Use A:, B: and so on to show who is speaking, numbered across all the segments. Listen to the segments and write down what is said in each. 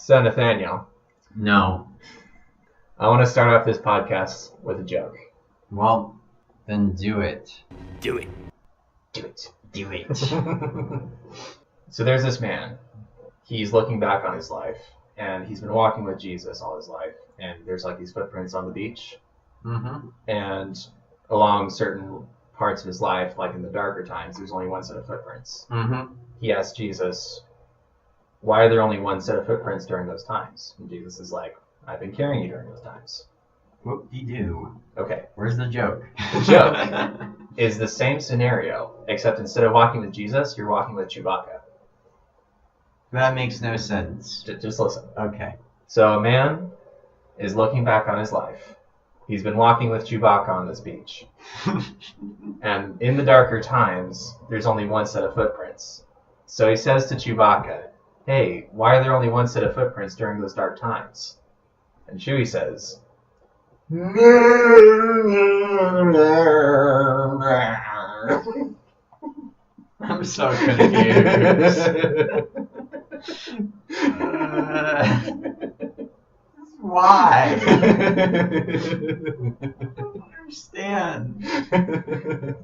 A: So, Nathaniel,
B: No.
A: I want to start off this podcast with a joke.
B: Well, then do it.
A: Do it. Do it.
B: Do it.
A: So there's this man. He's looking back on his life, and he's been walking with Jesus all his life. And there's like these footprints on the beach.
B: Mm-hmm.
A: And along certain parts of his life, like in the darker times, there's only one set of footprints.
B: Mm-hmm.
A: He asks Jesus, why are there only one set of footprints during those times? And Jesus is like, I've been carrying you during those times.
B: Whoop-de-doo.
A: Okay.
B: Where's the joke?
A: The joke is the same scenario, except instead of walking with Jesus, you're walking with Chewbacca.
B: That makes no sense.
A: Just listen.
B: Okay.
A: So a man is looking back on his life. He's been walking with Chewbacca on this beach. And in the darker times, there's only one set of footprints. So he says to Chewbacca, hey, why are there only one set of footprints during those dark times? And Chewie says,
B: I'm so confused. Why? I don't understand. I'm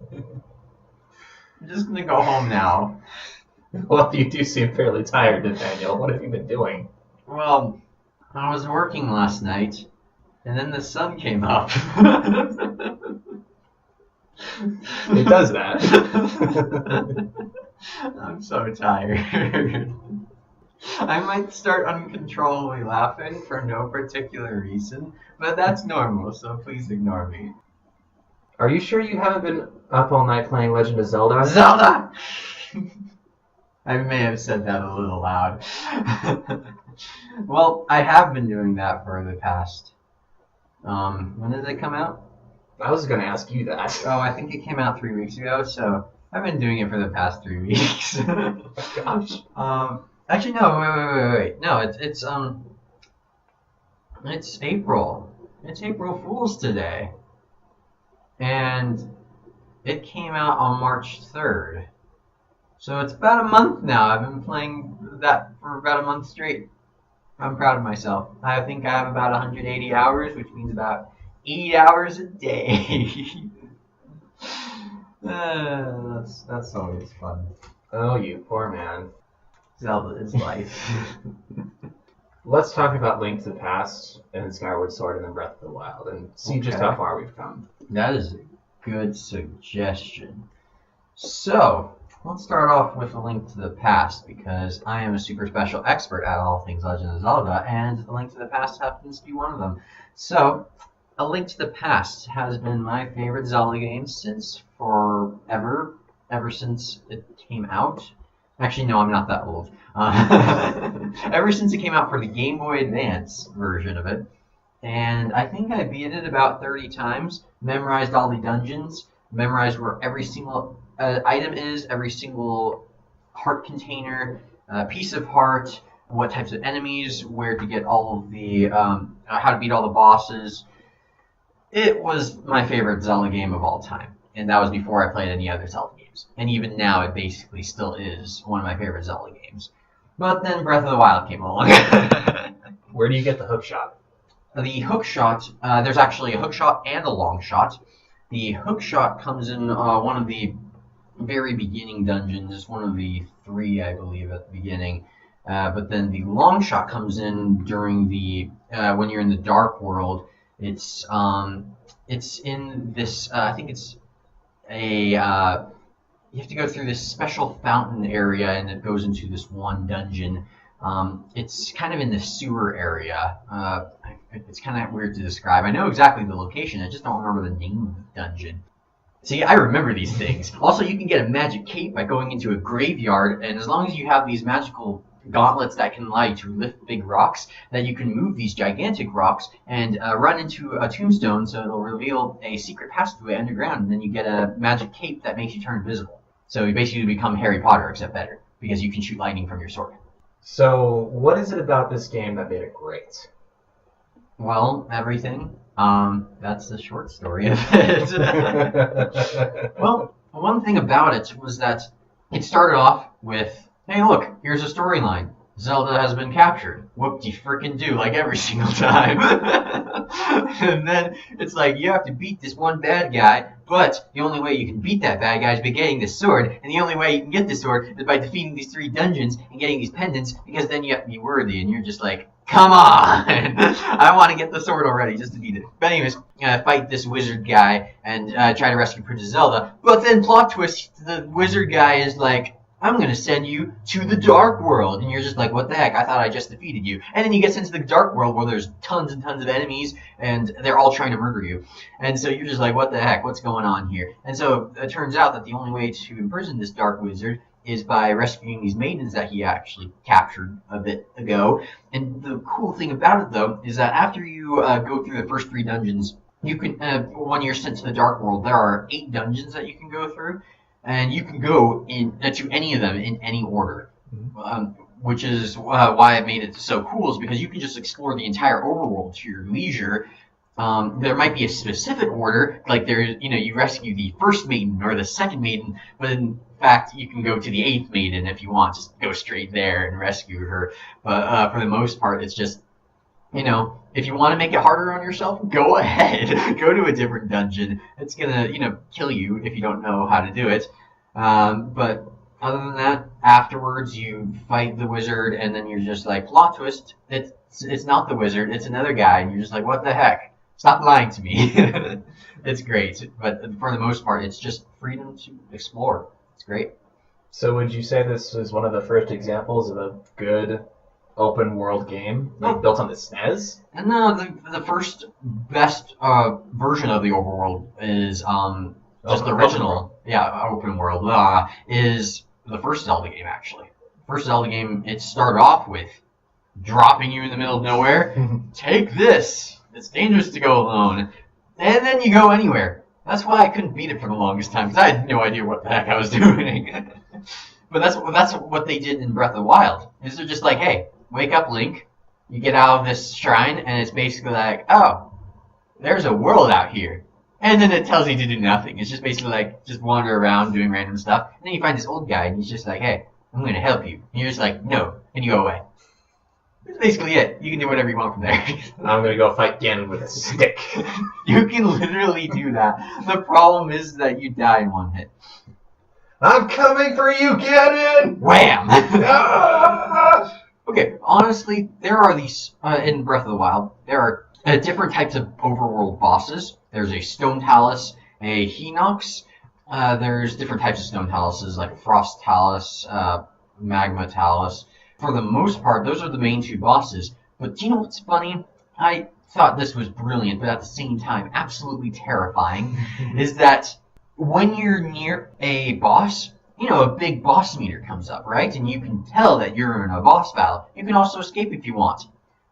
B: just gonna go home now.
A: Well, you do seem fairly tired, Nathaniel. What have you been doing?
B: Well, I was working last night, and then the sun came up.
A: It does that.
B: I'm so tired. I might start uncontrollably laughing for no particular reason, but that's normal, so please ignore me.
A: Are you sure you haven't been up all night playing Legend of Zelda?
B: Zelda! I may have said that a little loud. Well, I have been doing that for the past... when did it come out?
A: I was going to ask you that.
B: Oh, I think it came out 3 weeks ago, so I've been doing it for the past 3 weeks.
A: Gosh.
B: Actually, no, wait. No, it's April. It's April Fool's today. And it came out on March 3rd. So it's about a month now. I've been playing that for about a month straight. I'm proud of myself. I think I have about 180 hours, which means about 8 hours a day. That's always fun.
A: Oh, you poor man.
B: Zelda is life.
A: Let's talk about Link to the Past and Skyward Sword and then Breath of the Wild and see just how far we've come.
B: That is a good suggestion. So, let's start off with A Link to the Past, because I am a super special expert at all things Legend of Zelda, and A Link to the Past happens to be one of them. So, A Link to the Past has been my favorite Zelda game since forever, ever since it came out. Actually, no, I'm not that old. Ever since it came out for the Game Boy Advance version of it. And I think I beat it about 30 times, memorized all the dungeons, memorized where every single item is, every single heart container, piece of heart, what types of enemies, where to get all of the, how to beat all the bosses. It was my favorite Zelda game of all time. And that was before I played any other Zelda games. And even now, it basically still is one of my favorite Zelda games. But then Breath of the Wild came along.
A: Where do you get the hook shot?
B: The hook shot, there's actually a hook shot and a long shot. The hook shot comes in one of the very beginning dungeons. It's one of the 3, I believe, at the beginning. But then the long shot comes in during the when you're in the Dark World. It's in this. I think it's a. You have to go through this special fountain area, and it goes into this one dungeon. It's kind of in the sewer area. It's kind of weird to describe. I know exactly the location. I just don't remember the name of the dungeon. See, I remember these things. Also, you can get a magic cape by going into a graveyard, and as long as you have these magical gauntlets that can allow you to lift big rocks, that you can move these gigantic rocks and run into a tombstone, so it'll reveal a secret passageway underground, and then you get a magic cape that makes you turn invisible. So you basically become Harry Potter, except better, because you can shoot lightning from your sword.
A: So, what is it about this game that made it great?
B: Well, everything. That's the short story of it. Well, one thing about it was that it started off with, hey, look, here's a storyline. Zelda has been captured. Whoop-de-frickin-do, like every single time. And then it's like, you have to beat this one bad guy, but the only way you can beat that bad guy is by getting this sword, and the only way you can get this sword is by defeating these 3 dungeons and getting these pendants, because then you have to be worthy, and you're just like, come on! I want to get the sword already, just to beat it. But anyways, fight this wizard guy, and try to rescue Princess Zelda, but then plot twist, the wizard guy is like, I'm going to send you to the Dark World. And you're just like, what the heck? I thought I just defeated you. And then you get sent to the Dark World where there's tons and tons of enemies, and they're all trying to murder you. And so you're just like, what the heck? What's going on here? And so it turns out that the only way to imprison this Dark Wizard is by rescuing these maidens that he actually captured a bit ago. And the cool thing about it, though, is that after you go through the first 3 dungeons, you can, when you're sent to the Dark World, there are 8 dungeons that you can go through. And you can go to any of them in any order, which is why it made it so cool, is because you can just explore the entire overworld to your leisure. There might be a specific order, like you rescue the first maiden or the second maiden, but in fact you can go to the 8th maiden if you want, just go straight there and rescue her. But for the most part, it's just, if you want to make it harder on yourself, go ahead. Go to a different dungeon. It's gonna, kill you if you don't know how to do it. But other than that, afterwards you fight the wizard, and then you're just like, plot twist, it's not the wizard, it's another guy, and you're just like, what the heck? Stop lying to me. It's great, but for the most part, it's just freedom to explore. It's great.
A: So would you say this was one of the first examples of a good open world game built on the SNES?
B: And no, the first best version of the overworld is just the original. Open world is the first Zelda game, actually. First Zelda game, it started off with dropping you in the middle of nowhere. Take this. It's dangerous to go alone. And then you go anywhere. That's why I couldn't beat it for the longest time, because I had no idea what the heck I was doing. But that's what they did in Breath of the Wild. Is they're just like, hey, wake up, Link. You get out of this shrine, and it's basically like, oh, there's a world out here. And then it tells you to do nothing. It's just basically like, just wander around doing random stuff. And then you find this old guy, and he's just like, hey, I'm going to help you. And you're just like, no. And you go away. That's basically it. You can do whatever you want from there.
A: I'm going to go fight Ganon with a stick.
B: You can literally do that. The problem is that you die in one hit.
A: I'm coming for you, Ganon!
B: Wham! Okay, honestly, there are these, in Breath of the Wild, there are different types of overworld bosses. There's a Stone Talus, a Hinox. There's different types of Stone Taluses, like Frost Talus, Magma Talus. For the most part, those are the main 2 bosses. But do you know what's funny? I thought this was brilliant, but at the same time, absolutely terrifying, is that when you're near a boss, a big boss meter comes up, right? And you can tell that you're in a boss battle. You can also escape if you want.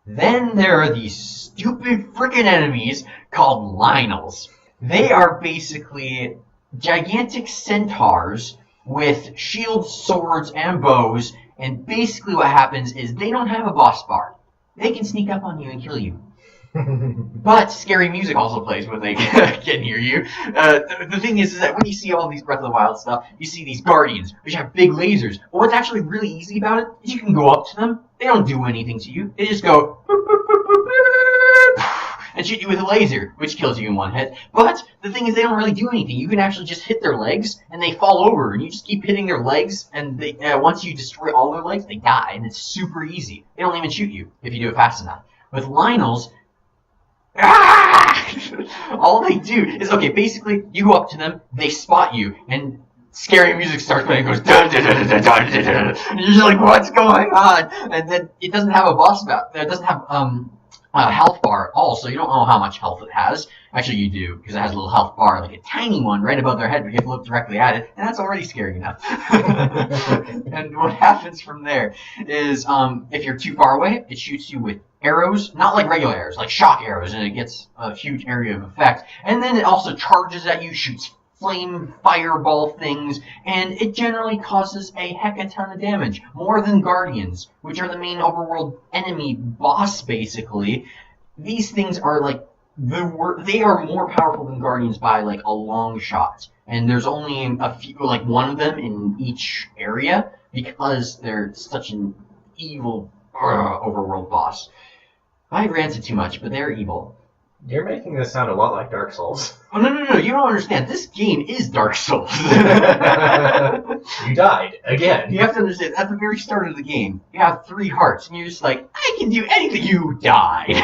B: Then there are these stupid frickin' enemies called Lynels. They are basically gigantic centaurs with shields, swords, and bows, and basically what happens is they don't have a boss bar. They can sneak up on you and kill you. But scary music also plays when they get near you. The thing is that when you see all these Breath of the Wild stuff, you see these guardians, which have big lasers. But what's actually really easy about it is you can go up to them. They don't do anything to you. They just go and shoot you with a laser, which kills you in one hit. But the thing is, they don't really do anything. You can actually just hit their legs, and they fall over, and you just keep hitting their legs, and they, once you destroy all their legs, they die, and it's super easy. They don't even shoot you if you do it fast enough. With Lynels, all they do is, okay, basically, you go up to them, they spot you, and scary music starts playing, it goes dun dun dun dun dun dun dun, and you're just like, what's going on? And then it doesn't have a boss battle, it doesn't have a health bar at all, so you don't know how much health it has. Actually, you do, because it has a little health bar, like a tiny one right above their head, but you have to look directly at it, and that's already scary enough. And what happens from there is, if you're too far away, it shoots you with arrows, not like regular arrows, like shock arrows, and it gets a huge area of effect. And then it also charges at you, shoots flame fireball things, and it generally causes a heck of a ton of damage. More than Guardians, which are the main overworld enemy boss, basically. These things are like, they are more powerful than Guardians by like a long shot. And there's only a few, like one of them in each area, because they're such an evil overworld boss. I ranted too much, but they're evil.
A: You're making this sound a lot like Dark Souls.
B: Oh, no, you don't understand. This game is Dark Souls.
A: You died, again.
B: You have to understand, at the very start of the game, you have 3 hearts, and you're just like, I can do anything. You died.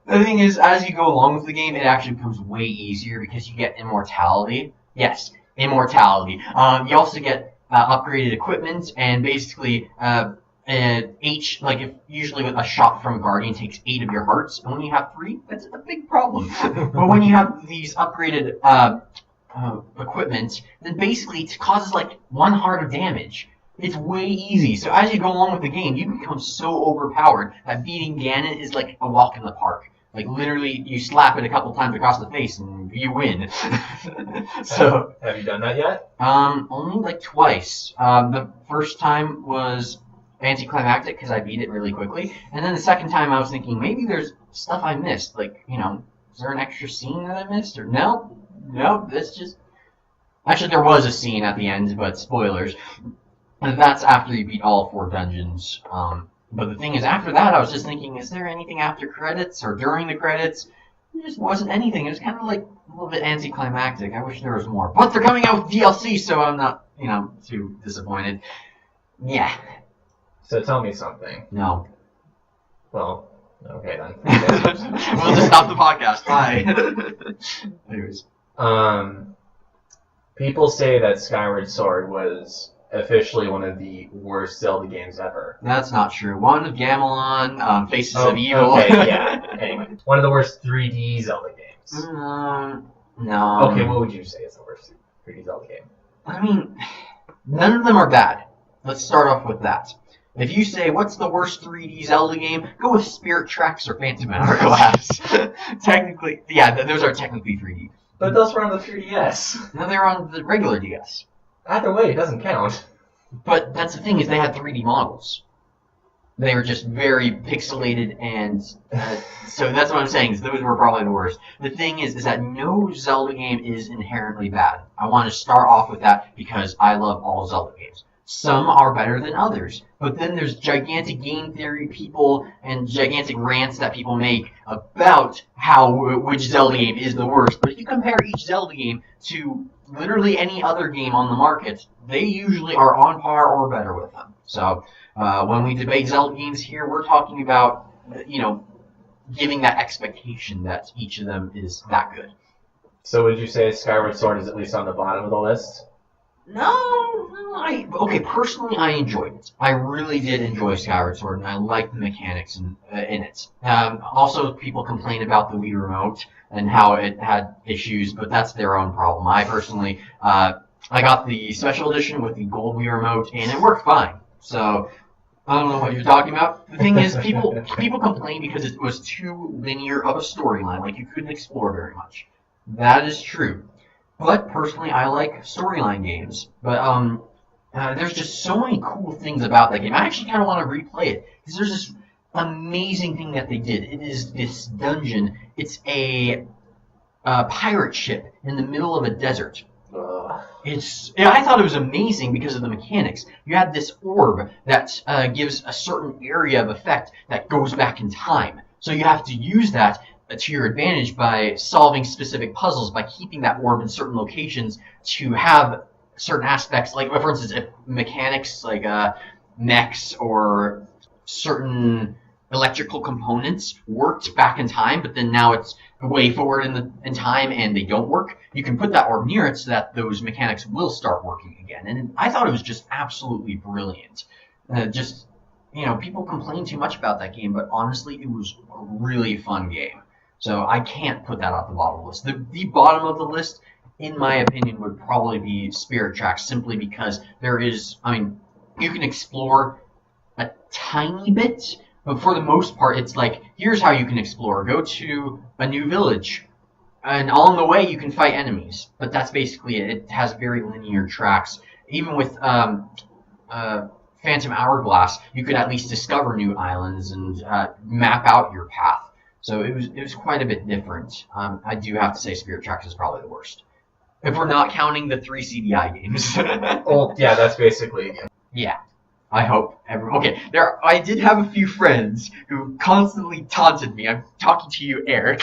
B: The thing is, as you go along with the game, it actually becomes way easier because you get immortality. Yes, immortality. You also get upgraded equipment, and basically, if usually a shot from a Guardian takes 8 of your hearts, and when you have 3, that's a big problem. But when you have these upgraded equipment, then basically it causes like 1 heart of damage. It's way easy. So as you go along with the game, you become so overpowered that beating Ganon is like a walk in the park. Like literally, you slap it a couple times across the face and you win. So
A: have you done that yet?
B: Only like twice. The first time was anticlimactic because I beat it really quickly, and then the second time I was thinking maybe there's stuff I missed. Like, is there an extra scene that I missed? Or no, that's just actually there was a scene at the end, but spoilers. And that's after you beat all 4 dungeons. But the thing is, after that, I was just thinking, is there anything after credits or during the credits? There just wasn't anything. It was kind of like a little bit anticlimactic. I wish there was more. But they're coming out with DLC, so I'm not, too disappointed. Yeah.
A: So tell me something.
B: No.
A: Well, okay then.
B: We'll just stop the podcast. Bye. Anyways.
A: People say that Skyward Sword was officially one of the worst Zelda games ever.
B: That's not true. One of Gamelon, Faces of Evil.
A: Okay, yeah. Anyway, one of the worst 3D Zelda games.
B: No.
A: Okay, what would you say is the worst 3D Zelda game?
B: I mean, none of them are bad. Let's start off with that. If you say, what's the worst 3D Zelda game, go with Spirit Tracks or Phantom Hourglass. Technically, yeah, those are technically 3D.
A: But those were on the 3DS.
B: No, they're on the regular DS.
A: Either way, it doesn't count.
B: But that's the thing, is they had 3D models. They were just very pixelated, and so that's what I'm saying, is those were probably the worst. The thing is that no Zelda game is inherently bad. I want to start off with that because I love all Zelda games. Some are better than others, but then there's gigantic game theory people and gigantic rants that people make about which Zelda game is the worst. But if you compare each Zelda game to literally any other game on the market, they usually are on par or better with them. So when we debate Zelda games here, we're talking about, giving that expectation that each of them is that good.
A: So would you say Skyward Sword is at least on the bottom of the list?
B: No, personally, I enjoyed it. I really did enjoy Skyward Sword, and I liked the mechanics in it. Also, people complain about the Wii Remote and how it had issues, but that's their own problem. I personally, I got the special edition with the gold Wii Remote, and it worked fine. So, I don't know what you're talking about. The thing is, people complain because it was too linear of a storyline, like you couldn't explore very much. That is true. But personally, I like storyline games. But there's just so many cool things about that game. I actually kind of want to replay it because there's this amazing thing that they did. It is this dungeon. It's a pirate ship in the middle of a desert. I thought it was amazing because of the mechanics. You had this orb that gives a certain area of effect that goes back in time. So you have to use that to your advantage by solving specific puzzles, by keeping that orb in certain locations to have certain aspects, like for instance, if mechanics like mechs or certain electrical components worked back in time, but then now it's way forward in time and they don't work, you can put that orb near it so that those mechanics will start working again. And I thought it was just absolutely brilliant. People complain too much about that game, but honestly, it was a really fun game. So I can't put that at the bottom of the list. The bottom of the list, in my opinion, would probably be Spirit Tracks, simply because you can explore a tiny bit, but for the most part, it's like, here's how you can explore. Go to a new village, and along the way, you can fight enemies. But that's basically it. It has very linear tracks. Even with Phantom Hourglass, you could at least discover new islands and map out your path. So it was quite a bit different. I do have to say Spirit Tracks is probably the worst. If we're not counting the 3 CDI games.
A: Well, yeah, that's basically...
B: Yeah. I hope okay, I did have a few friends who constantly taunted me. I'm talking to you, Eric.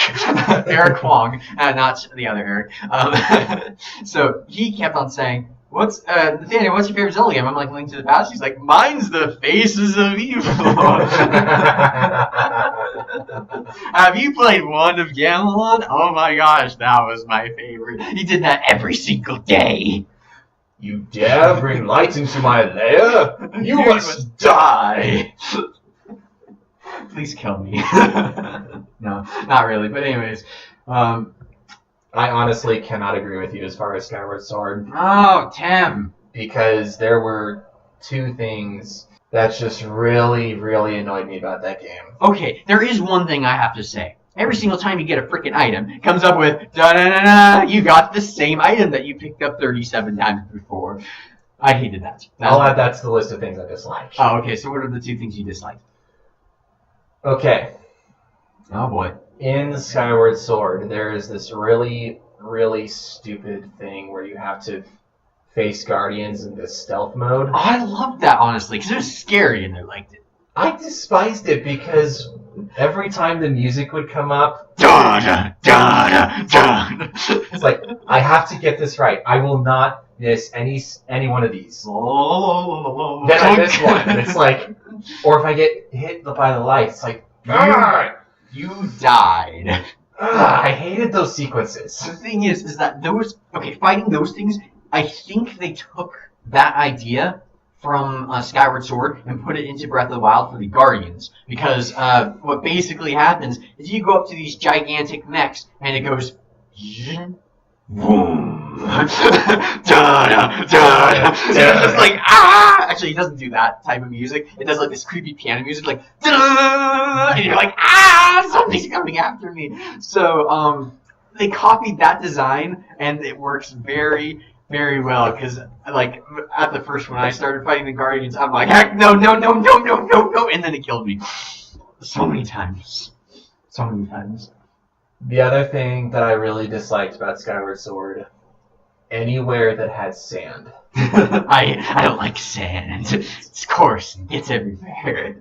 B: Eric Huang, not the other Eric. So he kept on saying, Nathaniel, what's your favorite Zelda game? I'm like, Link to the Past. He's like, mine's the Faces of Evil. Have you played one of Gamelon? Oh my gosh, that was my favorite. He did that every single day.
A: You dare bring light into my lair? You must die!
B: Please kill me. No, not really. But anyways,
A: I honestly cannot agree with you as far as Skyward Sword.
B: Oh, Tim!
A: Because there were two things that just really, really annoyed me about that game.
B: Okay, there is one thing I have to say. Every single time you get a freaking item, it comes up with da-da-da-da, you got the same item that you picked up 37 times before. I hated that.
A: I'll add that to the list of things I dislike.
B: Oh, okay, so what are the two things you disliked?
A: Okay.
B: Oh, boy.
A: In Skyward Sword, there is this really, really stupid thing where you have to face guardians in this stealth mode.
B: Oh, I loved that, honestly, because it was scary and I liked it.
A: I despised it because every time the music would come up, it's like, I have to get this right. I will not miss any one of these. Then I miss one. And it's like, or if I get hit by the light, it's like,
B: you died.
A: I hated those sequences.
B: The thing is that fighting those things, I think they took that idea from Skyward Sword and put it into Breath of the Wild for the Guardians. Because what basically happens is you go up to these gigantic mechs and it goes boom. It's like actually it doesn't do that type of music. It does like this creepy piano music like and you're like something's coming after me. So they copied that design and it works very, very well, because like at the first when I started fighting the Guardians, I'm like, heck no, and then it killed me so many times.
A: The other thing that I really disliked about Skyward Sword, anywhere that had sand.
B: I don't like sand. It's coarse and gets everywhere.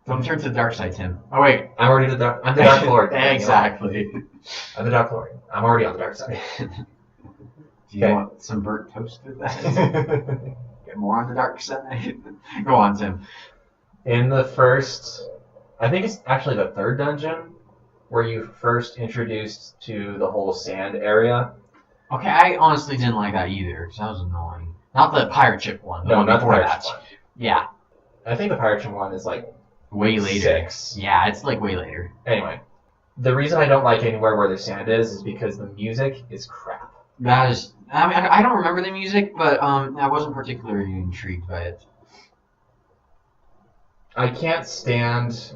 B: Don't turn to the dark side, Tim. Oh wait,
A: I'm the Dark Lord.
B: Exactly.
A: I'm the Dark Lord. I'm already on the dark side.
B: Do you want some burnt toast with that? Get more on the dark side? Go on, Tim.
A: In the first, I think it's actually the third dungeon, where you first introduced to the whole sand area.
B: Okay, I honestly didn't like that either, because that was annoying. Not the pirate ship one.
A: No, not the pirate ship one.
B: Yeah.
A: I think the pirate ship one is like
B: way later.
A: 6.
B: Yeah, it's like way later.
A: Anyway, the reason I don't like anywhere where there's sand is because the music is crap.
B: That is, I mean, I don't remember the music, but I wasn't particularly intrigued by it.
A: I can't stand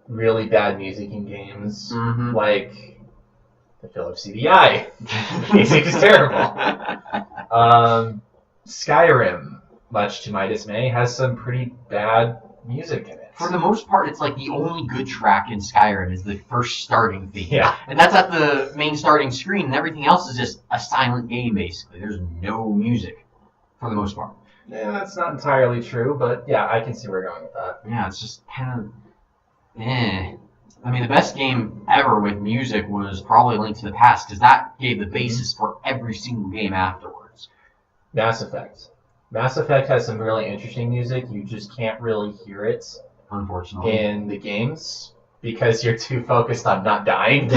A: really bad music in games,
B: Mm-hmm.
A: like the Philips CDI. The music is terrible. Skyrim, much to my dismay, has some pretty bad music in it.
B: For the most part, it's like the only good track in Skyrim is the first starting theme.
A: Yeah.
B: And that's at the main starting screen, and everything else is just a silent game, basically. There's no music, for the most part.
A: Yeah, that's not entirely true, but yeah, I can see where you're going with that.
B: Yeah, it's just kind of I mean, the best game ever with music was probably Link to the Past, because that gave the basis for every single game afterwards.
A: Mass Effect. Mass Effect has some really interesting music. You just can't really hear it,
B: unfortunately,
A: in the games because you're too focused on not dying.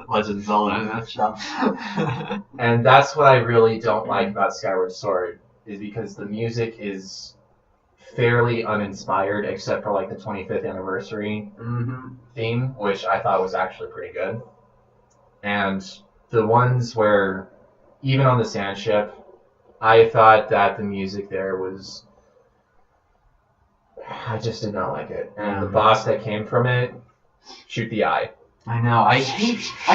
B: Legend of Zelda in a nutshell.
A: And that's what I really don't like about Skyward Sword, is because the music is fairly uninspired, except for like the 25th anniversary theme, which I thought was actually pretty good. And the ones where, even on the sand ship, I thought that the music there was, I just did not like it. And the boss that came from it, shoot the eye.
B: I know. I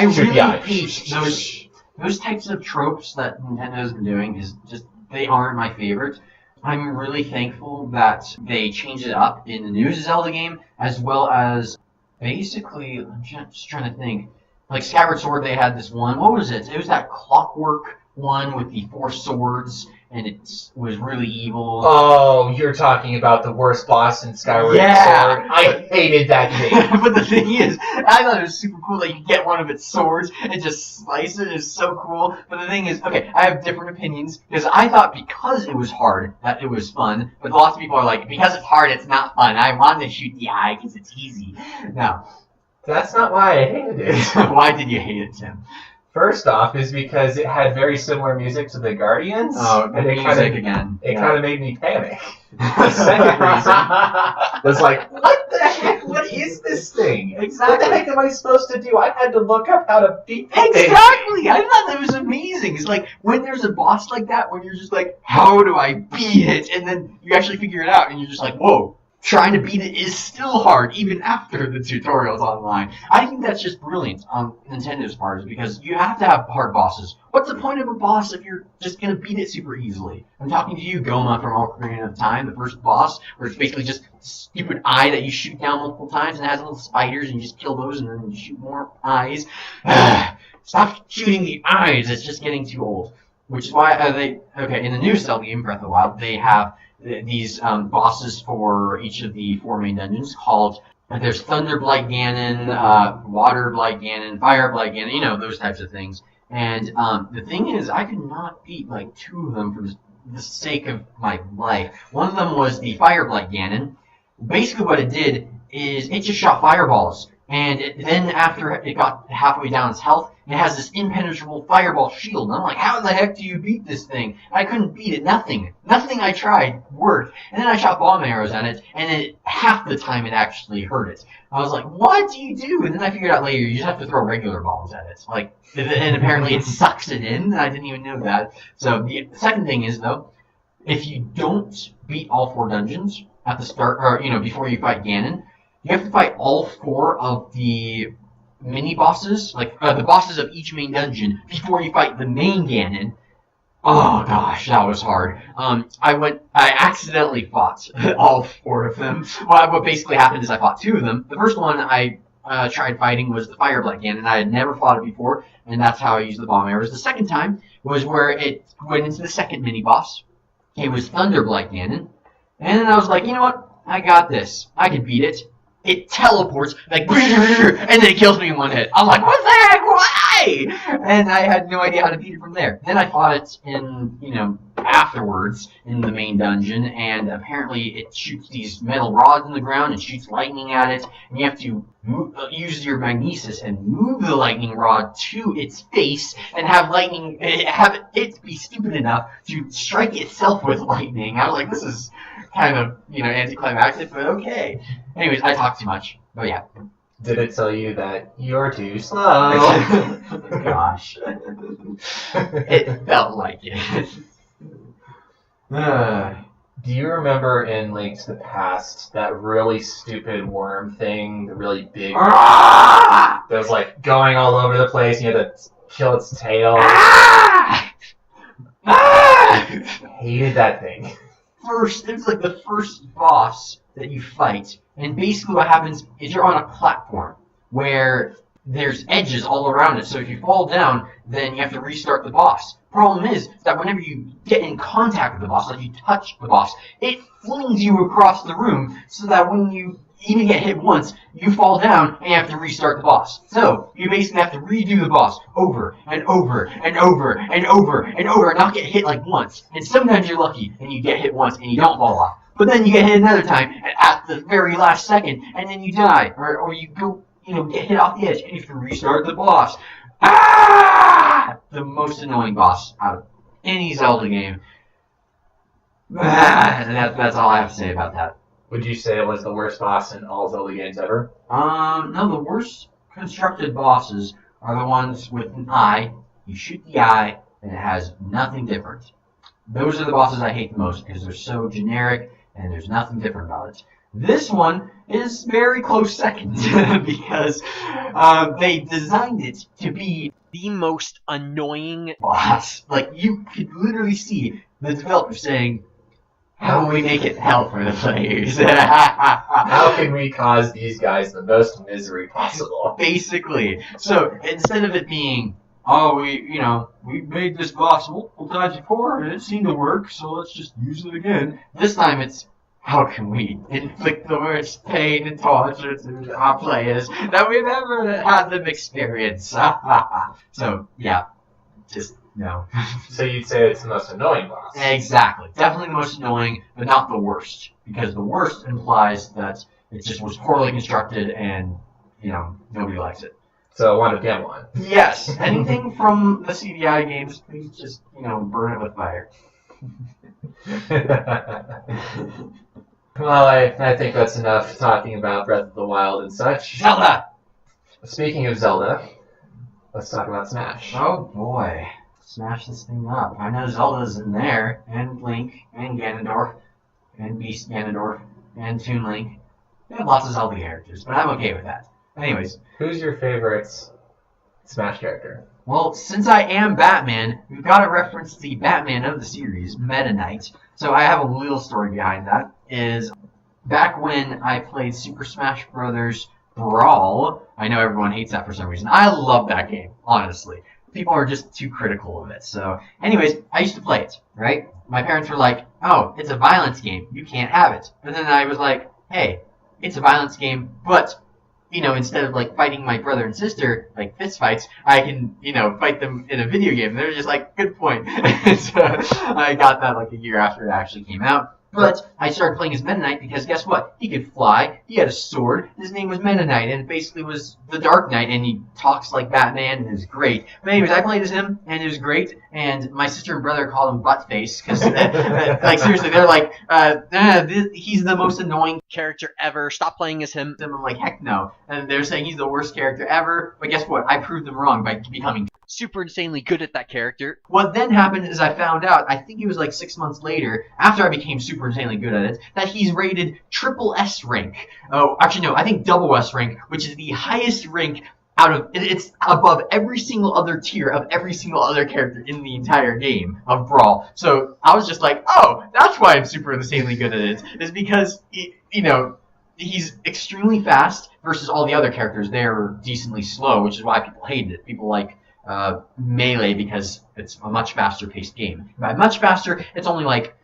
B: really hate those types of tropes that Nintendo's been doing. Is just, they aren't my favorite. I'm really thankful that they changed it up in the new Zelda game, as well as basically, I'm just trying to think, like Skyward Sword, they had this one, what was it? It was that clockwork one with the 4 swords, and it was really evil.
A: Oh, you're talking about the worst boss in Skyward Sword. I hated that thing.
B: But the thing is, I thought it was super cool that you get one of its swords and just slice it. It's so cool. But the thing is, okay, I have different opinions because I thought because it was hard that it was fun. But lots of people are like, because it's hard, it's not fun. I want to shoot the eye because it's easy. No.
A: That's not why I hated it.
B: Why did you hate it, Tim?
A: First off, is because it had very similar music to the Guardians.
B: Oh,
A: and it kind of made me panic. The second reason was like, what the heck? What is this thing?
B: Exactly.
A: What the heck am I supposed to do? I had to look up how to beat the thing.
B: Exactly. I thought that was amazing. It's like when there's a boss like that, when you're just like, how do I beat it? And then you actually figure it out, and you're just like, whoa. Trying to beat it is still hard, even after the tutorials online. I think that's just brilliant on Nintendo's part, because you have to have hard bosses. What's the point of a boss if you're just going to beat it super easily? I'm talking to you, Goma, from Ocarina of Time, the first boss, where it's basically just a stupid eye that you shoot down multiple times, and it has little spiders, and you just kill those, and then you shoot more eyes. Stop shooting the eyes, it's just getting too old. Which is why in the new Zelda game, Breath of the Wild, they have these bosses for each of the 4 main dungeons called, there's Thunder Blight Ganon, Water Blight Ganon, Fire Blight Ganon, you know, those types of things. And the thing is, I could not beat like 2 of them for the sake of my life. One of them was the Fire Blight Ganon. Basically what it did is it just shot fireballs. And then after it got halfway down its health, it has this impenetrable fireball shield. And I'm like, how the heck do you beat this thing? I couldn't beat it. Nothing I tried worked. And then I shot bomb arrows at it, and half the time it actually hurt it. I was like, what do you do? And then I figured out later, you just have to throw regular bombs at it. Like, and apparently it sucks it in. I didn't even know that. So the second thing is, though, if you don't beat all 4 dungeons at the start, or, before you fight Ganon, you have to fight all 4 of the mini-bosses, like the bosses of each main dungeon, before you fight the main Ganon. Oh gosh, that was hard. I accidentally fought all 4 of them. Well, what basically happened is I fought 2 of them. The first one I tried fighting was the Fire Blight Ganon. I had never fought it before, and that's how I used the bomb arrows. The second time was where it went into the second mini-boss. It was Thunder Blight Ganon. And then I was like, you know what? I got this. I can beat it. It teleports, like, and then it kills me in 1 hit. I'm like, what the heck? Why? And I had no idea how to beat it from there. Then I fought it in, afterwards in the main dungeon, and apparently it shoots these metal rods in the ground and shoots lightning at it, and you have to use your magnesis and move the lightning rod to its face and have it be stupid enough to strike itself with lightning. I was like, this is kind of, anticlimactic, but okay. Anyways, I talk too much. But yeah.
A: Did it tell you that you're too slow?
B: Gosh. It felt like it.
A: Do you remember in Link to the Past that really stupid worm thing, the really big that was like going all over the place and you had to kill its tail? Hated that thing.
B: It was like the first boss that you fight, and basically what happens is you're on a platform where there's edges all around it, so if you fall down, then you have to restart the boss. Problem is that whenever you get in contact with the boss, like you touch the boss, it flings you across the room, so that when you even get hit once, you fall down and you have to restart the boss. So you basically have to redo the boss over and over and over and over and over and not get hit like once. And sometimes you're lucky and you get hit once and you don't fall off. But then you get hit another time at the very last second and then you die. Or you go, get hit off the edge and you have to restart the boss. The most annoying boss out of any Zelda game. And that's all I have to say about that.
A: Would you say it was the worst boss in all Zelda games ever?
B: No, the worst constructed bosses are the ones with an eye. You shoot the eye, and it has nothing different. Those are the bosses I hate the most, because they're so generic, and there's nothing different about it. This one is very close second, because they designed it to be the most annoying boss. Like, you could literally see the developer saying, how can we make it hell for the players?
A: How can we cause these guys the most misery possible?
B: Basically. So, instead of it being oh, we made this boss multiple times before and it seemed to work, so let's just use it again. This time it's, how can we inflict the worst pain and torture to our players that we've ever had them experience? So, yeah, just, no.
A: So you'd say it's the most annoying boss.
B: Exactly. Definitely the most annoying, but not the worst. Because the worst implies that it just was poorly constructed and, nobody likes it.
A: So one of them one.
B: Yes. Anything from the CDI games, please just, burn it with fire.
A: Well, I think that's enough talking about Breath of the Wild and such.
B: Zelda!
A: Speaking of Zelda, let's talk about Smash.
B: Oh boy. Smash this thing up. I know Zelda's in there, and Link, and Ganondorf, and Beast Ganondorf, and Toon Link. They have lots of Zelda characters, but I'm okay with that. Anyways.
A: Who's your favorite Smash character?
B: Well, since I am Batman, we've got to reference the Batman of the series, Meta Knight. So I have a little story behind that. Is back when I played Super Smash Bros. Brawl, I know everyone hates that for some reason. I love that game, honestly. People are just too critical of it. So, anyways, I used to play it, right? My parents were like, oh, it's a violence game. You can't have it. But then I was like, hey, it's a violence game, but instead of like fighting my brother and sister, like fist fights, I can, fight them in a video game. And they're just like, good point. So I got that like a year after it actually came out. But I started playing as Meta Knight because guess what? He could fly. He had a sword. His name was Meta Knight, and it basically was the Dark Knight, and he talks like Batman, and it was great. But anyways, I played as him, and it was great. And my sister and brother called him Buttface because, like, seriously, they're like, he's the most annoying character ever. Stop playing as him. And I'm like, heck no. And they're saying he's the worst character ever. But guess what? I proved them wrong by becoming super insanely good at that character. What then happened is I found out, I think it was like 6 months later, after I became super insanely good at it, that he's rated triple S rank. Oh, actually no, I think double S rank, which is the highest rank out of, it's above every single other tier of every single other character in the entire game of Brawl. So I was just like, oh, that's why I'm super insanely good at it, is because, he's extremely fast versus all the other characters. They're decently slow, which is why people hated it. People like Melee because it's a much faster paced game. By much faster, it's only like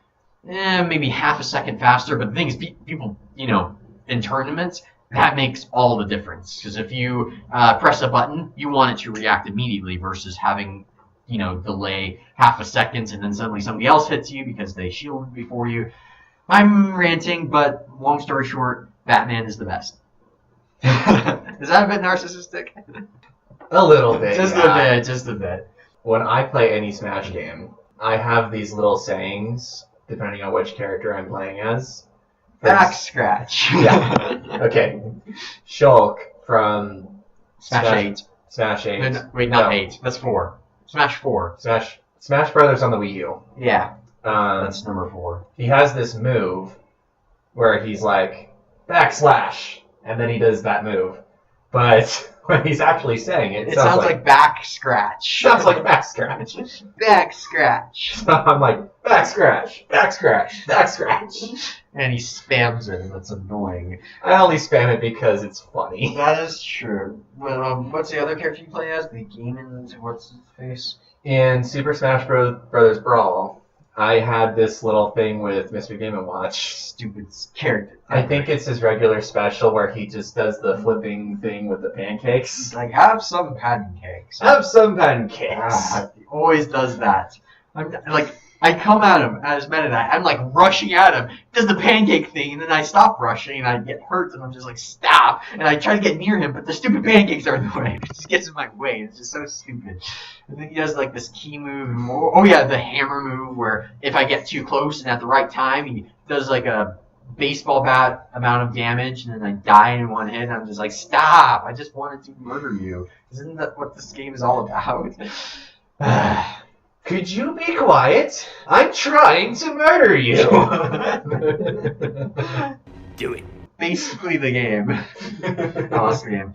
B: maybe half a second faster, but the thing is, people, in tournaments, that makes all the difference. Because if you press a button, you want it to react immediately versus having, delay half a second and then suddenly somebody else hits you because they shielded before you. I'm ranting, but long story short, Batman is the best. Is that a bit narcissistic?
A: A little bit.
B: Just a bit.
A: When I play any Smash game, I have these little sayings, depending on which character I'm playing as.
B: Back scratch.
A: Yeah. Okay. Shulk from
B: Smash 8.
A: Smash 8.
B: No, wait, not 8. That's 4. Smash 4.
A: Smash Brothers on the Wii U.
B: Yeah. That's number 4.
A: He has this move where he's like, backslash, and then he does that move. But when he's actually saying it,
B: it sounds like back scratch.
A: Sounds like back scratch.
B: Back scratch.
A: So I'm like, back scratch, back scratch, back scratch.
B: And he spams it, and that's annoying.
A: I only spam it because it's funny.
B: That is true. Well, what's the other character you play as? The Gamon's, what's his face?
A: In Super Smash Bros. Brawl, I had this little thing with Mr. Game & Watch.
B: Stupid character.
A: I think it's his regular special where he just does the flipping thing with the pancakes.
B: It's like, have some pancakes.
A: Have some pancakes.
B: He always does that. I come at him as Meta Knight. I'm like rushing at him. He does the pancake thing, and then I stop rushing, and I get hurt, and I'm just like, stop. And I try to get near him, but the stupid pancakes are in the way. It just gets in my way. It's just so stupid. And then he does like this key move. Oh yeah, the hammer move, where if I get too close and at the right time, he does like a baseball bat amount of damage, and then I die in one hit, and I'm just like, stop. I just wanted to murder you. Isn't that what this game is all about?
A: Could you be quiet? I'm trying to murder you.
B: Do it. Basically the game. Awesome game.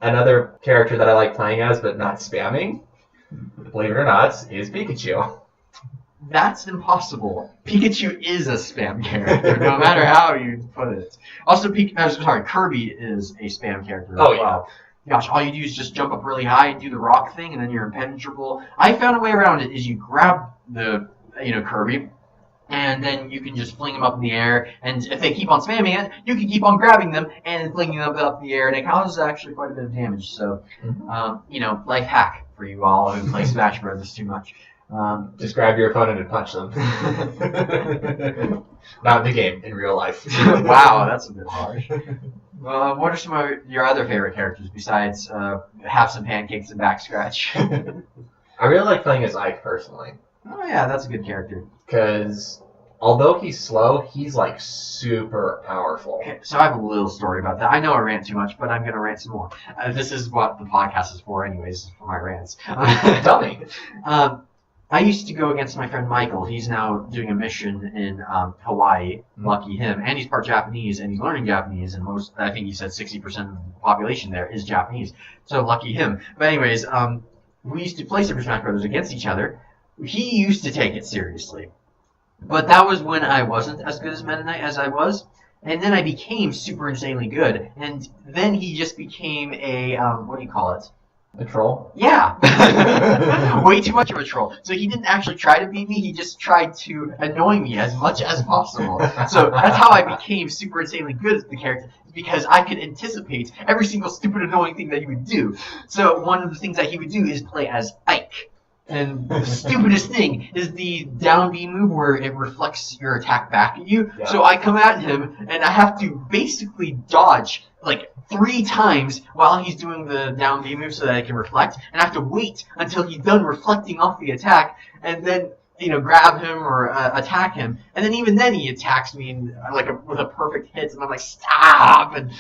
A: Another character that I like playing as, but not spamming, believe it or not, is Pikachu.
B: That's impossible. Pikachu is a spam character, no matter how you put it. Also, Kirby is a spam character as well. gosh, all you do is just jump up really high and do the rock thing, and then you're impenetrable. I found a way around it. Is you grab the Kirby, and then you can just fling them up in the air. And if they keep on spamming it, you can keep on grabbing them and flinging them up in the air, and it causes actually quite a bit of damage. So, life hack for you all who play Smash Brothers too much.
A: Just grab your opponent and punch them. Not in the game, in real life.
B: Wow, that's a bit harsh. What are some of your other favorite characters besides Have Some Pancakes and Back Scratch?
A: I really like playing as Ike personally.
B: Oh yeah, that's a good character.
A: Because although he's slow, he's like super powerful.
B: Okay, so I have a little story about that. I know I rant too much, but I'm going to rant some more. This is what the podcast is for anyways, for my rants.
A: Tell me.
B: I used to go against my friend Michael. He's now doing a mission in Hawaii. Lucky him. And he's part Japanese, and he's learning Japanese. And I think he said 60% of the population there is Japanese. So lucky him. But anyways, we used to play Super Smash Brothers against each other. He used to take it seriously. But that was when I wasn't as good as Meta Knight as I was. And then I became super insanely good. And then he just became a, what do you call it?
A: A troll?
B: Yeah. Way too much of a troll. So he didn't actually try to beat me, he just tried to annoy me as much as possible. So that's how I became super insanely good at the character, because I could anticipate every single stupid annoying thing that he would do. So one of the things that he would do is play as Ike. And the stupidest thing is the down B move where it reflects your attack back at you. Yeah. So I come at him, and I have to basically dodge like 3 times while he's doing the down B move so that I can reflect. And I have to wait until he's done reflecting off the attack, and then grab him or attack him. And then even then he attacks me with a perfect hit, and I'm like, stop! And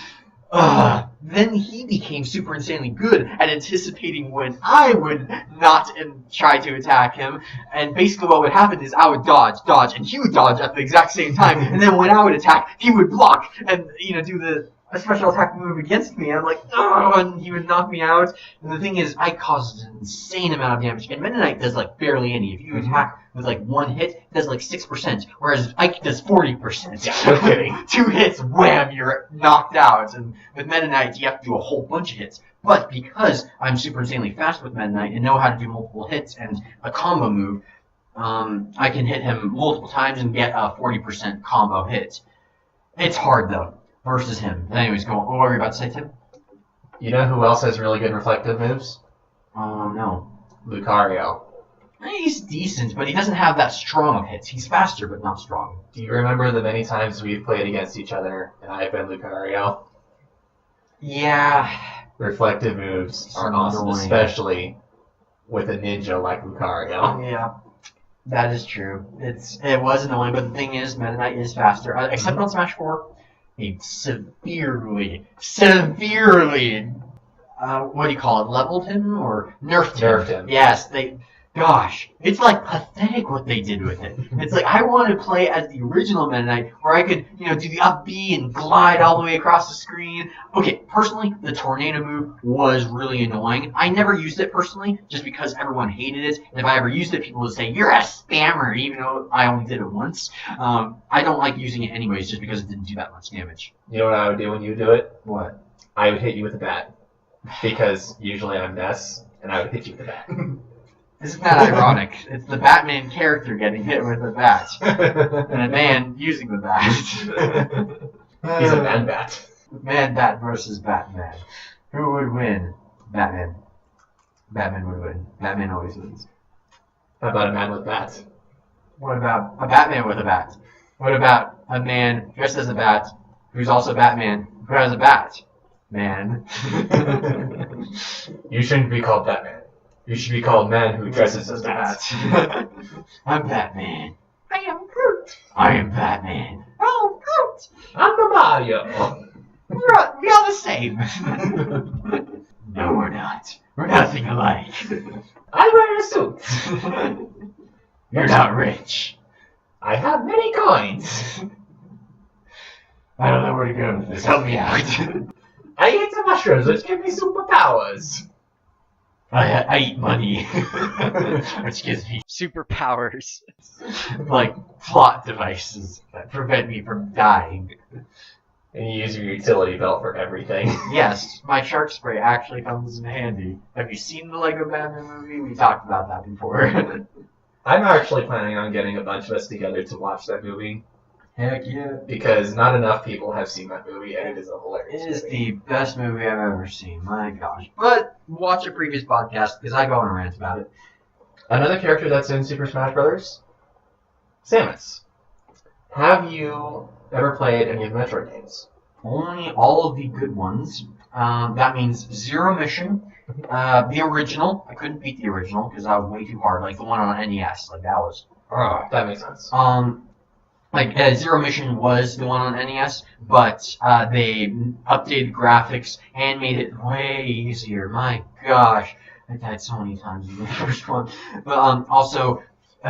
B: then he became super insanely good at anticipating when I would not try to attack him. And basically what would happen is I would dodge, and he would dodge at the exact same time. And then when I would attack, he would block and do a special attack move against me. I'm like, oh, and he would knock me out. And the thing is, I caused an insane amount of damage. And Meta Knight does like barely any. If you attack with like 1 hit, it does like 6%, whereas Ike does 40%.
A: Yeah, no kidding.
B: 2 hits, wham, you're knocked out. And with Meta Knight, you have to do a whole bunch of hits. But because I'm super insanely fast with Meta Knight and know how to do multiple hits and a combo move, I can hit him multiple times and get a 40% combo hit. It's hard though. Versus him. Anyways, what were you about to say, Tim?
A: You know who else has really good reflective moves?
B: No.
A: Lucario.
B: He's decent, but he doesn't have that strong of hits. He's faster, but not strong.
A: Do you remember the many times we've played against each other and I've been Lucario?
B: Yeah.
A: Reflective moves are awesome, especially with a ninja like Lucario.
B: Yeah. That is true. It was annoying, but the thing is, Meta Knight is faster. Except on Smash 4. He severely, what do you call it, leveled him or nerfed him? Yes, it's like pathetic what they did with it. It's like, I want to play as the original Meta Knight where I could, do the up B and glide all the way across the screen. Okay, personally, the tornado move was really annoying. I never used it personally, just because everyone hated it. And if I ever used it, people would say, you're a spammer, even though I only did it once. I don't like using it anyways, just because it didn't do that much damage.
A: You know what I would do when you do it?
B: What?
A: I would hit you with a bat. Because usually I'm Ness, and I would hit you with a bat.
B: Isn't that ironic? It's the Batman character getting hit with a bat, and a man using the bat.
A: He's a man-bat.
B: Man-bat versus Batman. Who would win? Batman. Batman would win. Batman always wins.
A: How about a man with bats?
B: What about a Batman with a bat? What about a man dressed as a bat, who's also Batman, who has a bat? Man.
A: You shouldn't be called Batman. You should be called man who dresses as a bat.
B: I'm Batman. I am Groot. I am Batman. Oh, Groot.
A: I'm the Mario.
B: We're all the same. No, we're not. We're nothing alike.
A: I wear a suit.
B: You're not rich.
A: I have many coins.
B: I don't know where to go with this. Help me out.
A: I eat some mushrooms which give me superpowers.
B: I eat money, which gives me superpowers, like plot devices that prevent me from dying.
A: And you use your utility belt for everything.
B: Yes, my shark spray actually comes in handy. Have you seen the Lego Batman movie? We talked about that before.
A: I'm actually planning on getting a bunch of us together to watch that movie.
B: Heck yeah.
A: Because not enough people have seen that movie, and it is a hilarious
B: It is
A: movie.
B: the best movie I've ever seen. My gosh. But watch a previous podcast because I go on a rant about it.
A: Another character that's in Super Smash Bros. Samus. Have you ever played any of the Metroid games?
B: Only all of the good ones. That means Zero Mission. The original. I couldn't beat the original because that was way too hard. Like the one on NES. Like that was.
A: That makes sense.
B: Zero Mission was the one on NES, but they updated graphics and made it way easier. My gosh, I died so many times in the first one. But also,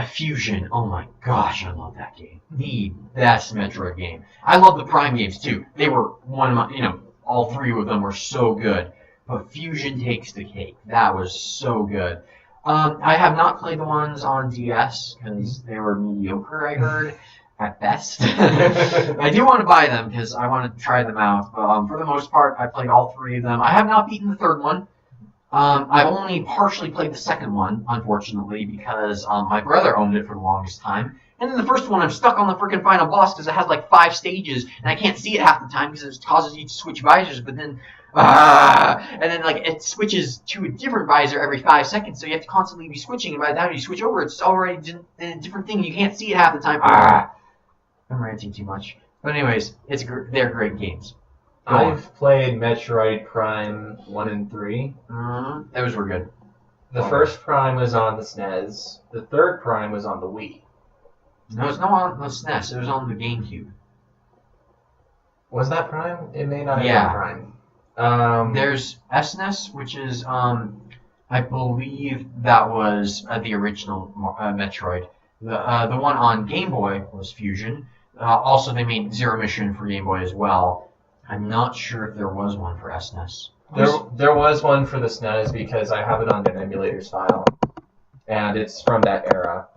B: Fusion. Oh my gosh, I love that game. The best Metroid game. I love the Prime games too. They were one of my, all three of them were so good. But Fusion takes the cake. That was so good. I have not played the ones on DS because they were mediocre, I heard. At best. I do want to buy them because I want to try them out. But for the most part, I played all three of them. I have not beaten the third one. I've only partially played the second one, unfortunately, because my brother owned it for the longest time. And then the first one, I'm stuck on the freaking final boss because it has like 5 stages, and I can't see it half the time because it causes you to switch visors. But then, and then like it switches to a different visor every 5 seconds, so you have to constantly be switching. And by the time you switch over, it's already in a different thing. You can't see it half the time. I'm ranting too much. But anyways, they're great games.
A: I've played Metroid Prime 1 and 3.
B: Those were good.
A: The first Prime was on the SNES. The third Prime was on the Wii.
B: No, it's not on the SNES. It was on the GameCube.
A: Was that Prime? It may not have been Prime.
B: There's SNES, which is, I believe that was the original Metroid. The one on Game Boy was Fusion. Also, they made Zero Mission for Game Boy as well. I'm not sure if there was one for SNES.
A: There was one for the SNES because I have it on an emulators file, and it's from that era.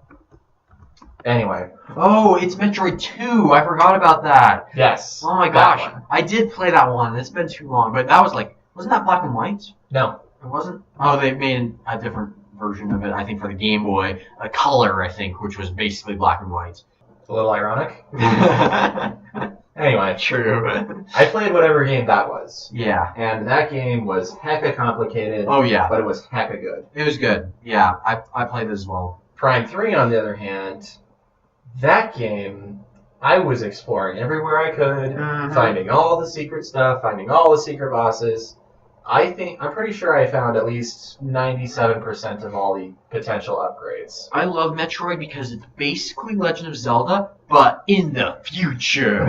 A: Anyway.
B: Oh, it's Metroid 2. I forgot about that.
A: Yes.
B: Oh my gosh. I did play that one. It's been too long. But that was like, wasn't that black and white?
A: No.
B: It wasn't? Oh, they made a different version of it, I think, for the Game Boy. A color, I think, which was basically black and white.
A: A little ironic. Anyway.
B: True.
A: I played whatever game that was.
B: Yeah.
A: And that game was hecka complicated.
B: Oh, yeah.
A: But it was hecka good.
B: It was good. Yeah, I played it as well.
A: Prime 3, on the other hand, that game, I was exploring everywhere I could, finding all the secret stuff, finding all the secret bosses. I'm pretty sure I found at least 97% of all the potential upgrades.
B: I love Metroid because it's basically Legend of Zelda, but in the future.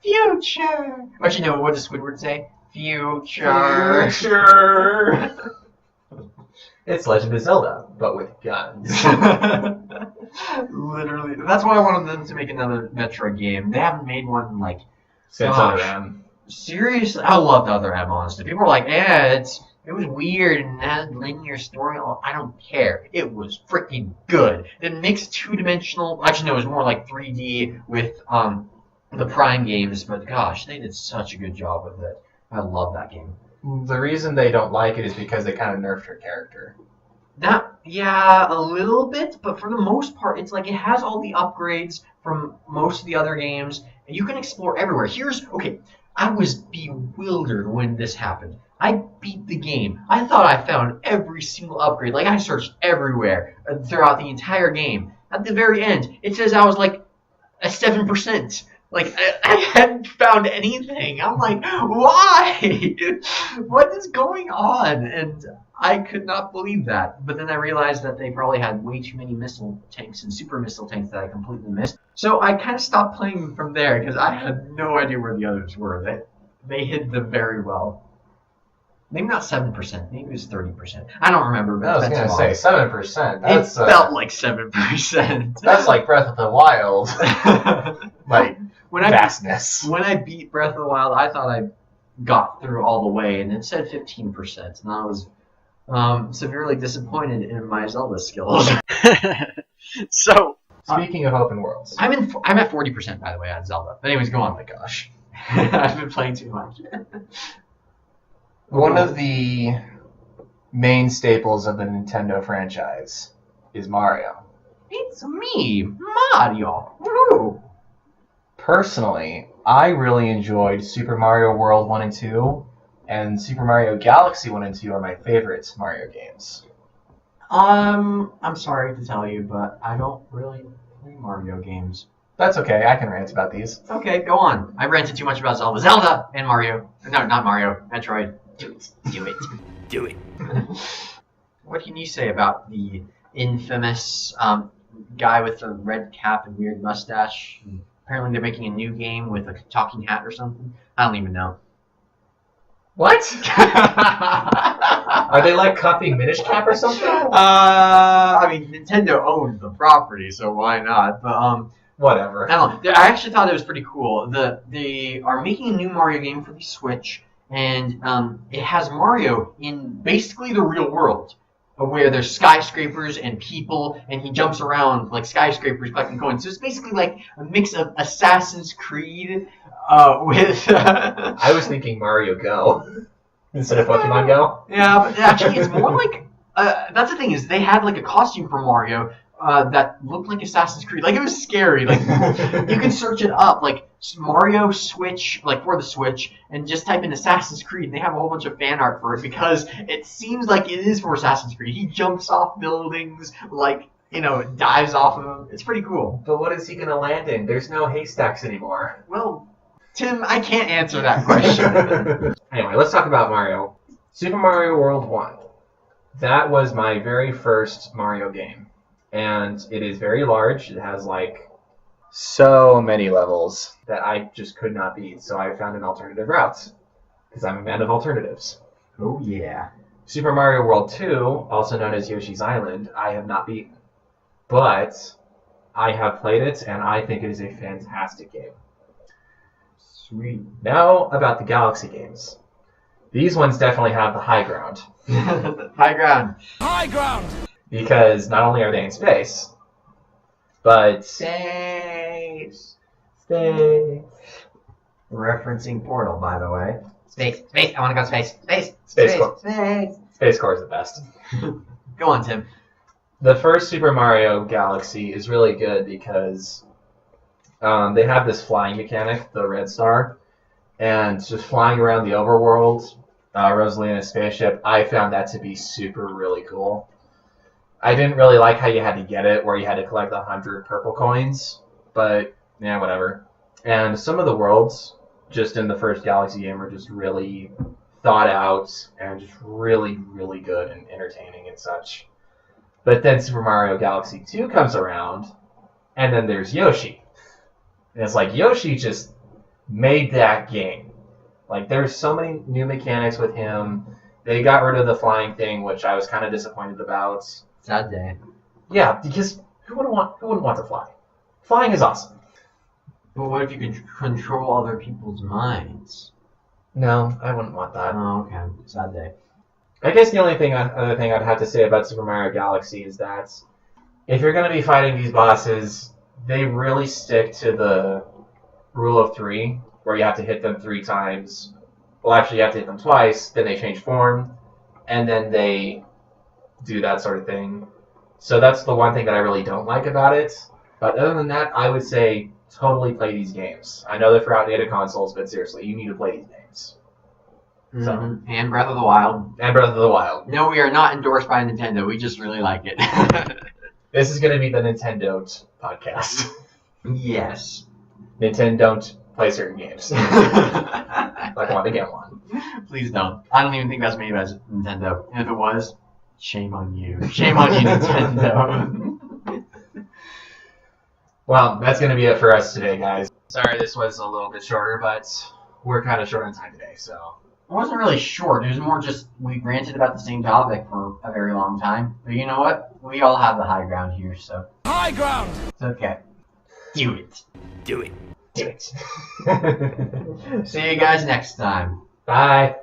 B: Future! Actually, no, what does Squidward say? Future.
A: Future! It's Legend of Zelda, but with guns.
B: Literally. That's why I wanted them to make another Metroid game. They haven't made one in, like...
A: Since Other M.
B: Seriously? I love the Other M, honestly. People are like, it was weird and had linear story. Oh, I don't care. It was freaking good. It mixed two-dimensional... Actually, no, it was more like 3D with the Prime games, but gosh, they did such a good job with it. I love that game.
A: The reason they don't like it is because they kind of nerfed her character.
B: Yeah, a little bit, but for the most part, it's like it has all the upgrades from most of the other games, and you can explore everywhere. I was bewildered when this happened. I beat the game. I thought I found every single upgrade. Like, I searched everywhere throughout the entire game. At the very end, it says I was like a 7%. Like, I hadn't found anything. I'm like, why? What is going on? And I could not believe that. But then I realized that they probably had way too many missile tanks and super missile tanks that I completely missed. So I kind of stopped playing from there because I had no idea where the others were. They hid them very well. Maybe not 7%. Maybe it was 30%. I don't remember. But
A: I was going to say 7%.
B: It felt like 7%.
A: That's like Breath of the Wild. Like, vastness.
B: When I beat Breath of the Wild, I thought I got through all the way, and it said 15%. And I was severely disappointed in my Zelda skills. So,
A: speaking of open worlds,
B: I'm at 40%, by the way, on Zelda. But anyways, go on.
A: my gosh.
B: I've been playing too much.
A: One of the main staples of the Nintendo franchise is Mario.
B: It's me, Mario. Woo!
A: Personally, I really enjoyed Super Mario World 1 and 2, and Super Mario Galaxy 1 and 2 are my favorite Mario games.
B: I'm sorry to tell you, but I don't really play Mario games.
A: That's okay, I can rant about these.
B: Okay, go on. I ranted too much about Zelda. Zelda and Mario. No, not Mario. Metroid. Do it. Do it. Do it. What can you say about the infamous guy with the red cap and weird mustache? Apparently they're making a new game with a talking hat or something. I don't even know.
A: What? Are they like copying Minish Cap or something?
B: I mean, Nintendo owns the property, so why not? But
A: whatever.
B: I don't know. I actually thought it was pretty cool. They are making a new Mario game for the Switch, and it has Mario in basically the real world, where there's skyscrapers and people, and he jumps around like skyscrapers collecting coins. So it's basically like a mix of Assassin's Creed with...
A: I was thinking Mario Go instead of Pokemon Go.
B: Yeah, but actually it's more like... that's the thing, is they had like a costume for Mario that looked like Assassin's Creed. Like, it was scary. Like, you can search it up, like Mario Switch, like for the Switch, and just type in Assassin's Creed, and they have a whole bunch of fan art for it because it seems like it is for Assassin's Creed. He jumps off buildings, like, you know, dives off of them. It's pretty cool.
A: But what is he gonna land in? There's no haystacks anymore.
B: Well, Tim, I can't answer that question.
A: Anyway, let's talk about Mario. Super Mario World 1. That was my very first Mario game. And it is very large. It has like so many levels that I just could not beat. So I found an alternative route because I'm a man of alternatives.
B: Oh yeah.
A: Super Mario World 2, also known as Yoshi's Island, I have not beaten. But I have played it and I think it is a fantastic game.
B: Sweet.
A: Now about the Galaxy games. These ones definitely have the high ground.
B: High ground.
C: High ground!
A: Because not only are they in space, but...
B: Space.
A: Space.
B: Referencing Portal, by the way. Space. Space. I want to go space. Space.
A: Space Corps.
B: Space.
A: Space Corps is the best.
B: Go on, Tim.
A: The first Super Mario Galaxy is really good because they have this flying mechanic, the Red Star, and just flying around the overworld, Rosalina's spaceship, I found that to be super really cool. I didn't really like how you had to get it, where you had to collect 100 purple coins, but yeah, whatever. And some of the worlds, just in the first Galaxy game, are just really thought out and just really, really good and entertaining and such. But then Super Mario Galaxy 2 comes around, and then there's Yoshi. And it's like Yoshi just made that game. Like, there's so many new mechanics with him. They got rid of the flying thing, which I was kind of disappointed about.
B: Sad day.
A: Yeah, because who wouldn't want to fly? Flying is awesome.
B: But what if you could control other people's minds?
A: No, I wouldn't want that.
B: Oh, okay. Sad day.
A: I guess the only other thing I'd have to say about Super Mario Galaxy is that if you're going to be fighting these bosses, they really stick to the rule of 3, where you have to hit them 3 times. Well, actually, you have to hit them twice, then they change form, and then they do that sort of thing. So that's the one thing that I really don't like about it. But other than that, I would say totally play these games. I know they're for outdated consoles, but seriously, you need to play these games.
B: Mm-hmm.
A: So.
B: And Breath of the Wild.
A: And Breath of the Wild.
B: No, we are not endorsed by Nintendo. We just really like it.
A: This is going to be the Nintendon't podcast.
B: Yes.
A: Nintendon't play certain games. Like I want to get one.
B: Please don't. I don't even think that's made by Nintendo. And if it was, shame on you. Shame on you, Nintendo.
A: Well, that's going to be it for us today, guys. Sorry this was a little bit shorter, but we're kind of short on time today, so...
B: It wasn't really short. It was more just we ranted about the same topic for a very long time. But you know what? We all have the high ground here, so
C: High ground!
B: it's okay. Do it.
C: Do it.
A: Do it.
B: See you guys next time.
A: Bye.